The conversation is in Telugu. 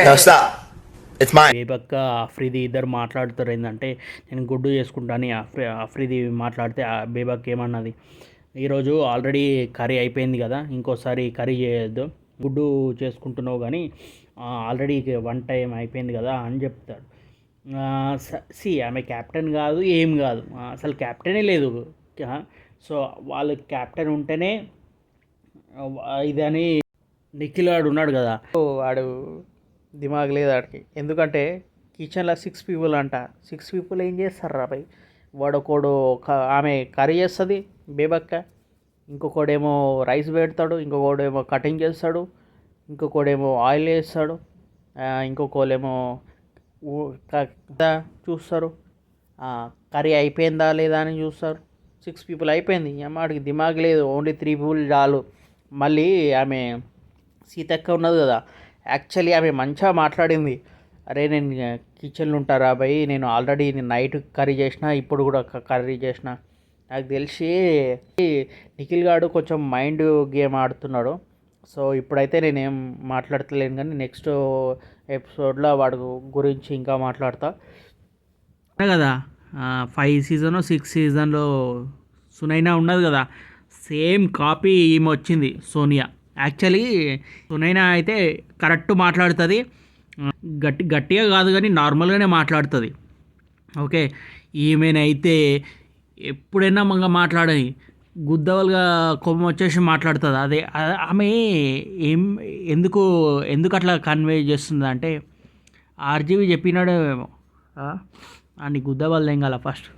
No, stop. It's mine. బేబక్క Afridi ఇద్దరు మాట్లాడుతారు. ఏంటంటే నేను గుడ్డు చేసుకుంటాను అఫ్రీది మాట్లాడితే బేబక్ ఏమన్నది, ఈరోజు ఆల్రెడీ కర్రీ అయిపోయింది కదా, ఇంకోసారి కర్రీ చేయొద్దు, గుడ్డు చేసుకుంటున్నావు కానీ ఆల్రెడీ వన్ టైం అయిపోయింది కదా అని చెప్తాడు. ఆమె క్యాప్టెన్ కాదు, ఏం కాదు, అసలు క్యాప్టెనే లేదు. సో వాళ్ళు క్యాప్టెన్ ఉంటేనే ఇదని నిఖిల్ వాడు ఉన్నాడు కదా, వాడు దిమాగ్ లేదు వాడికి. ఎందుకంటే కిచెన్లో 6 పీపుల్ అంట, 6 పీపుల్ ఏం చేస్తారు రా భయ్. వాడొకడు ఆమె కర్రీ చేస్తుంది బేబక్క, ఇంకొకడేమో రైస్ పెడతాడు, ఇంకొకడేమో కటింగ్ చేస్తాడు, ఇంకొకడేమో ఆయిల్ వేస్తాడు, ఇంకొకళ్ళేమో చూస్తారు కర్రీ అయిపోయిందా లేదా అని చూస్తారు. 6 పీపుల్ అయిపోయింది, అమ్మాడికి దిమాగ్ లేదు, ఓన్లీ 3 పీపుల్ చాలు. మళ్ళీ ఆమె సీతక్క ఉన్నది కదా, యాక్చువల్లీ ఆమె మంచిగా మాట్లాడింది. అరే నేను కిచెన్లో ఉంటారా భయ్, నేను ఆల్రెడీ నైట్ కర్రీ చేసిన, ఇప్పుడు కూడా కర్రీ చేసిన. నాకు తెలిసి నిఖిల్ గాడు కొంచెం మైండ్ గేమ్ ఆడుతున్నాడు. సో ఇప్పుడైతే నేనేం మాట్లాడతలేను, కానీ నెక్స్ట్ ఎపిసోడ్లో వాడి గురించి ఇంకా మాట్లాడతా కదా. 5 సీజన్ 6 సీజన్లో సునైనా ఉన్నది కదా, సేమ్ కాపీ ఈమె వచ్చింది సోనియా. యాక్చువల్లీ సునైనా అయితే కరెక్ట్ మాట్లాడుతుంది, గట్టిగా కాదు కానీ నార్మల్గానే మాట్లాడుతుంది. ఓకే, ఈమెనైతే ఎప్పుడైనా మంగ మాట్లాడని గుద్దవలుగా కోపం వచ్చేసి మాట్లాడుతుంది. అదే ఆమె ఏం ఎందుకు అట్లా కన్వే చేస్తుంది అంటే, ఆర్జీవి చెప్పినాడేమో అని గుద్దవలు తెంగాల ఫస్ట్.